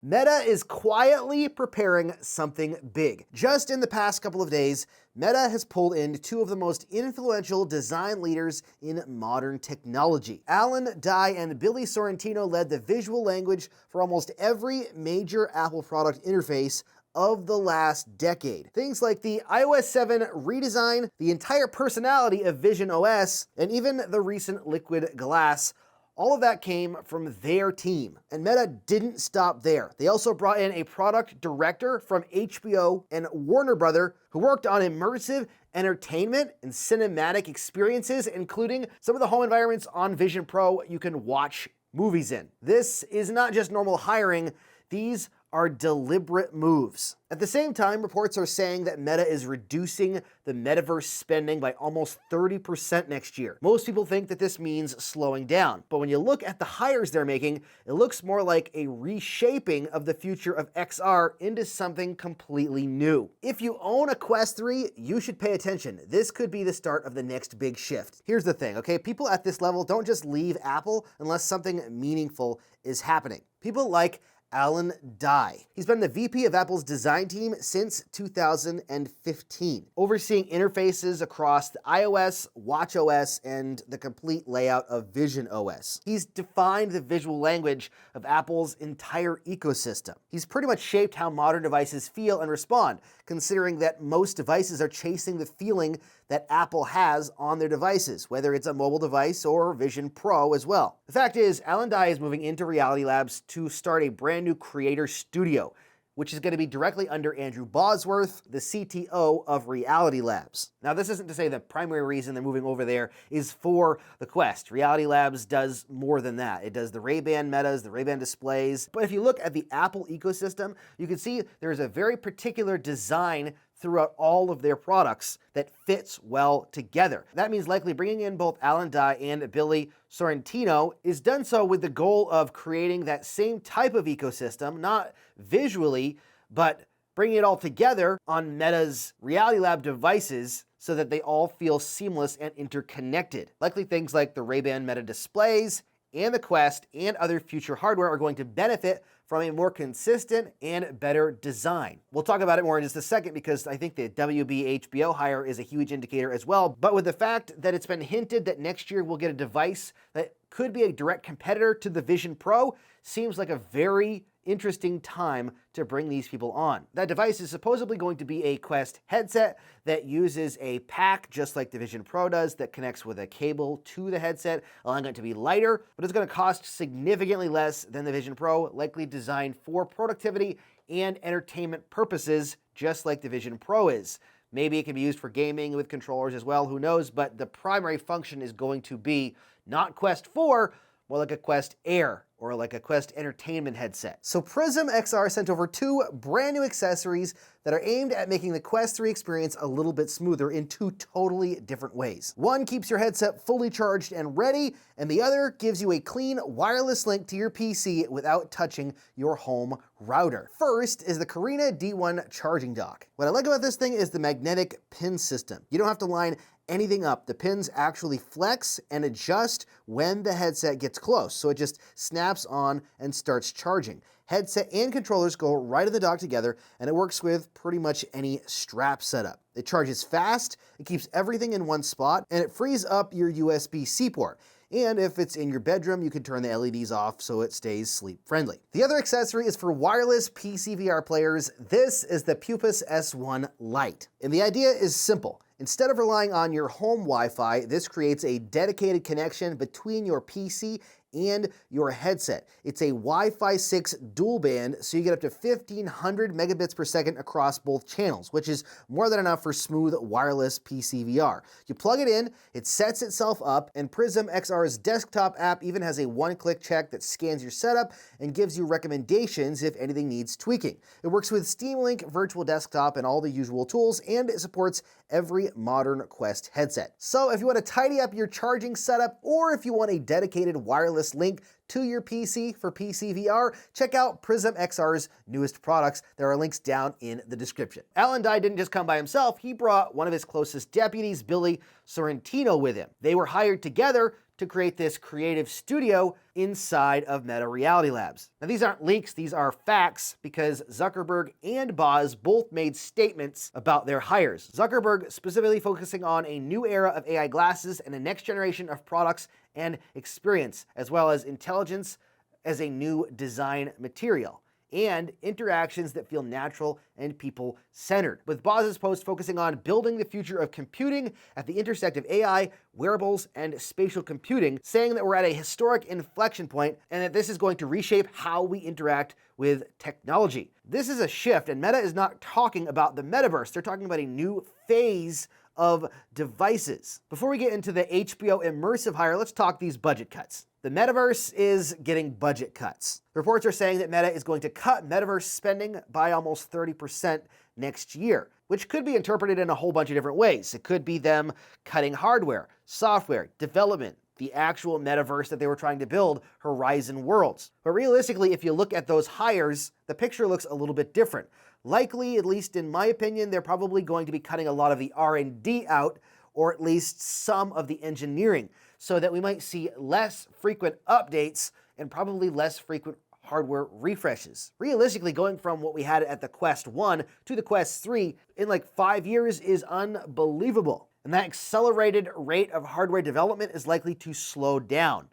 Meta is quietly preparing something big. Just in the past couple of days, Meta has pulled in two of the most influential design leaders in modern technology. Alan Dye and Billy Sorrentino led the visual language for almost every major Apple product interface of the last decade. Things like the iOS 7 redesign, the entire personality of Vision OS, and even the recent Liquid Glass. All of that came from their team. And Meta didn't stop there. They also brought in a product director from HBO and Warner Brother who worked on immersive entertainment and cinematic experiences, including some of the home environments on Vision Pro you can watch movies in. This is not just normal hiring. These are deliberate moves. At the same time, reports are saying that Meta is reducing the Metaverse spending by almost 30% next year. Most people think that this means slowing down, but when you look at the hires they're making, it looks more like a reshaping of the future of XR into something completely new. If you own a Quest 3, you should pay attention. This could be the start of the next big shift. Here's the thing, okay? People at this level don't just leave Apple unless something meaningful is happening. People like Alan Dye. He's been the VP of Apple's design team since 2015, overseeing interfaces across the iOS, watchOS, and the complete layout of Vision OS. He's defined the visual language of Apple's entire ecosystem. He's pretty much shaped how modern devices feel and respond, considering that most devices are chasing the feeling that Apple has on their devices, whether it's a mobile device or Vision Pro as well. The fact is, Alan Dye is moving into Reality Labs to start a brand new creator studio, which is going to be directly under Andrew Bosworth, the CTO of Reality Labs. Now, this isn't to say the primary reason they're moving over there is for the Quest. Reality Labs does more than that. It does the Ray-Ban metas, the Ray-Ban displays. But if you look at the Apple ecosystem, you can see there's a very particular design throughout all of their products that fits well together. That means likely bringing in both Alan Dye and Billy Sorrentino is done so with the goal of creating that same type of ecosystem, not visually, but bringing it all together on Meta's Reality Lab devices so that they all feel seamless and interconnected. Likely things like the Ray-Ban Meta displays and the Quest and other future hardware are going to benefit from a more consistent and better design. We'll talk about it more in just a second because I think the WB HBO hire is a huge indicator as well. But with the fact that it's been hinted that next year we'll get a device that could be a direct competitor to the Vision Pro, seems like a very interesting time to bring these people on. That device is supposedly going to be a Quest headset that uses a pack just like the Vision Pro does that connects with a cable to the headset, allowing it to be lighter, but it's going to cost significantly less than the Vision Pro, likely designed for productivity and entertainment purposes, just like the Vision Pro is. Maybe it can be used for gaming with controllers as well, who knows, but the primary function is going to be not Quest 4, more like a Quest Air or like a Quest entertainment headset. So PrismXR sent over two brand new accessories that are aimed at making the Quest 3 experience a little bit smoother in two totally different ways. One keeps your headset fully charged and ready, and the other gives you a clean wireless link to your PC without touching your home router. First is the Carina D1 charging dock. What I like about this thing is the magnetic pin system. You don't have to line anything up. The pins actually flex and adjust when the headset gets close, so it just snaps on and starts charging. Headset and controllers go right in the dock together, and it works with pretty much any strap setup. It charges fast, it keeps everything in one spot, and it frees up your USB-C port. And if it's in your bedroom, you can turn the LEDs off so it stays sleep-friendly. The other accessory is for wireless PC VR players. This is the Pupus S1 Lite. And the idea is simple. Instead of relying on your home Wi-Fi, this creates a dedicated connection between your PC and your headset. It's a Wi-Fi 6 dual band, so you get up to 1500 megabits per second across both channels, which is more than enough for smooth wireless PC VR. You plug it in, it sets itself up, and PrismXR's desktop app even has a one-click check that scans your setup and gives you recommendations if anything needs tweaking. It works with Steam Link Virtual Desktop and all the usual tools, and it supports every modern Quest headset. So if you want to tidy up your charging setup, or if you want a dedicated wireless link to your PC for PC VR, check out PrismXR's newest products. There are links down in the description. Alan Dye didn't just come by himself, he brought one of his closest deputies, Billy Sorrentino, with him. They were hired together to create this creative studio inside of Meta Reality Labs. Now, these aren't leaks, these are facts, because Zuckerberg and Boz both made statements about their hires. Zuckerberg specifically focusing on a new era of AI glasses and a next generation of products and experience, as well as intelligence as a new design material, and interactions that feel natural and people-centered. With Boz's post focusing on building the future of computing at the intersect of AI, wearables, and spatial computing, saying that we're at a historic inflection point and that this is going to reshape how we interact with technology. This is a shift, and Meta is not talking about the metaverse. They're talking about a new phase of devices. Before we get into the HBO immersive hire, let's talk these budget cuts. The metaverse is getting budget cuts. Reports are saying that Meta is going to cut metaverse spending by almost 30% next year, which could be interpreted in a whole bunch of different ways. It could be them cutting hardware, software, development, the actual metaverse that they were trying to build, Horizon Worlds. But realistically, if you look at those hires, the picture looks a little bit different. Likely, at least in my opinion, they're probably going to be cutting a lot of the R&D out, or at least some of the engineering, so that we might see less frequent updates and probably less frequent hardware refreshes. Realistically, going from what we had at the Quest 1 to the Quest 3 in like 5 years is unbelievable. And that accelerated rate of hardware development is likely to slow down.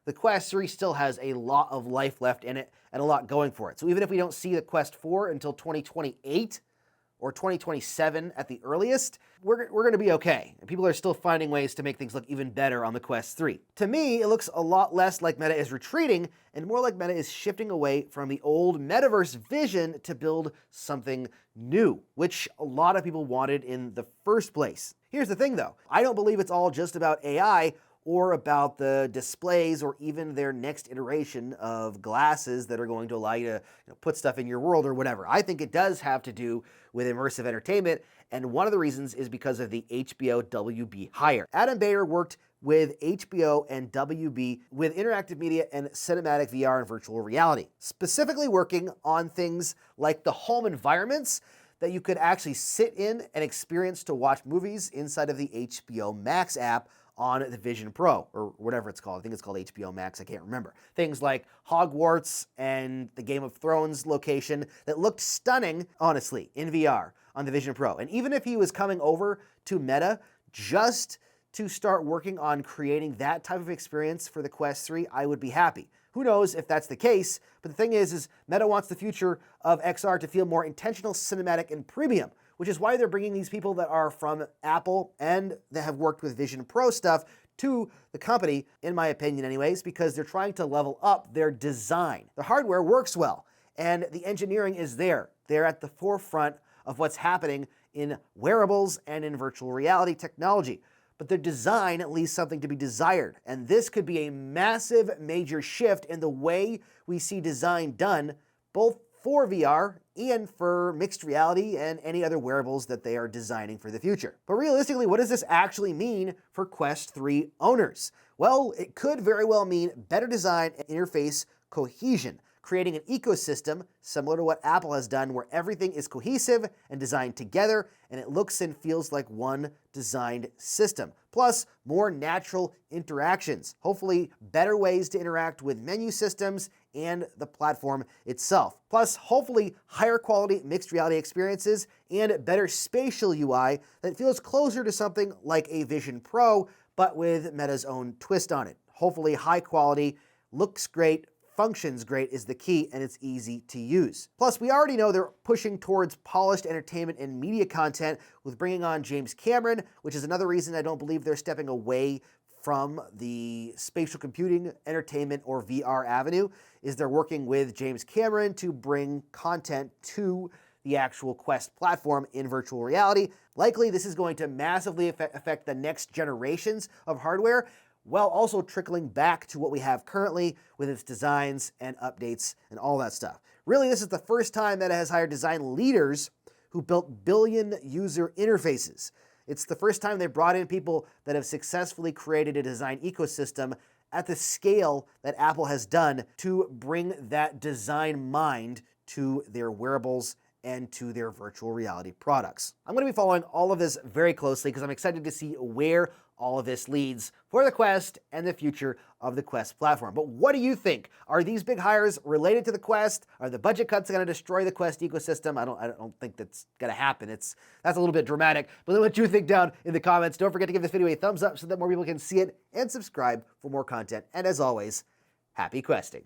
The Quest 3 still has a lot of life left in it and a lot going for it. So even if we don't see the Quest 4 until 2028 or 2027 at the earliest, we're going to be okay. And people are still finding ways to make things look even better on the Quest 3. To me, it looks a lot less like Meta is retreating and more like Meta is shifting away from the old metaverse vision to build something new, which a lot of people wanted in the first place. Here's the thing though, I don't believe it's all just about AI or about the displays or even their next iteration of glasses that are going to allow you to put stuff in your world or whatever. I think it does have to do with immersive entertainment, and one of the reasons is because of the HBO WB hire. Adam Bayer worked with HBO and WB with interactive media and cinematic VR and virtual reality, specifically working on things like the home environments that you could actually sit in and experience to watch movies inside of the HBO Max app on the Vision Pro, or whatever it's called. I think it's called HBO Max, I can't remember. Things like Hogwarts and the Game of Thrones location that looked stunning, honestly, in VR on the Vision Pro. And even if he was coming over to Meta just to start working on creating that type of experience for the Quest 3, I would be happy. Who knows if that's the case, but the thing is Meta wants the future of XR to feel more intentional, cinematic, and premium, which is why they're bringing these people that are from Apple and that have worked with Vision Pro stuff to the company, in my opinion anyways, because they're trying to level up their design. The hardware works well, and the engineering is there. They're at the forefront of what's happening in wearables and in virtual reality technology. But their design leaves something to be desired, and this could be a massive major shift in the way we see design done, both for VR and for mixed reality and any other wearables that they are designing for the future. But realistically, what does this actually mean for Quest 3 owners? Well, it could very well mean better design and interface cohesion, creating an ecosystem similar to what Apple has done, where everything is cohesive and designed together, and it looks and feels like one designed system. Plus, more natural interactions, hopefully better ways to interact with menu systems and the platform itself. Plus, hopefully higher quality mixed reality experiences and better spatial UI that feels closer to something like a Vision Pro, but with Meta's own twist on it. Hopefully high quality, looks great, functions great is the key, and it's easy to use. Plus, we already know they're pushing towards polished entertainment and media content with bringing on James Cameron, which is another reason I don't believe they're stepping away from the spatial computing, entertainment, or VR avenue, is they're working with James Cameron to bring content to the actual Quest platform in virtual reality. Likely, this is going to massively affect the next generations of hardware, while also trickling back to what we have currently with its designs and updates and all that stuff. Really, this is the first time Meta has hired design leaders who built billion user interfaces. It's the first time they brought in people that have successfully created a design ecosystem at the scale that Apple has done to bring that design mind to their wearables and to their virtual reality products. I'm going to be following all of this very closely because I'm excited to see where all of this leads for the Quest and the future of the Quest platform. But what do you think? Are these big hires related to the Quest? Are the budget cuts going to destroy the Quest ecosystem? I don't think that's going to happen. That's a little bit dramatic. But let me know what you think down in the comments. Don't forget to give this video a thumbs up so that more people can see it, and subscribe for more content. And as always, happy questing.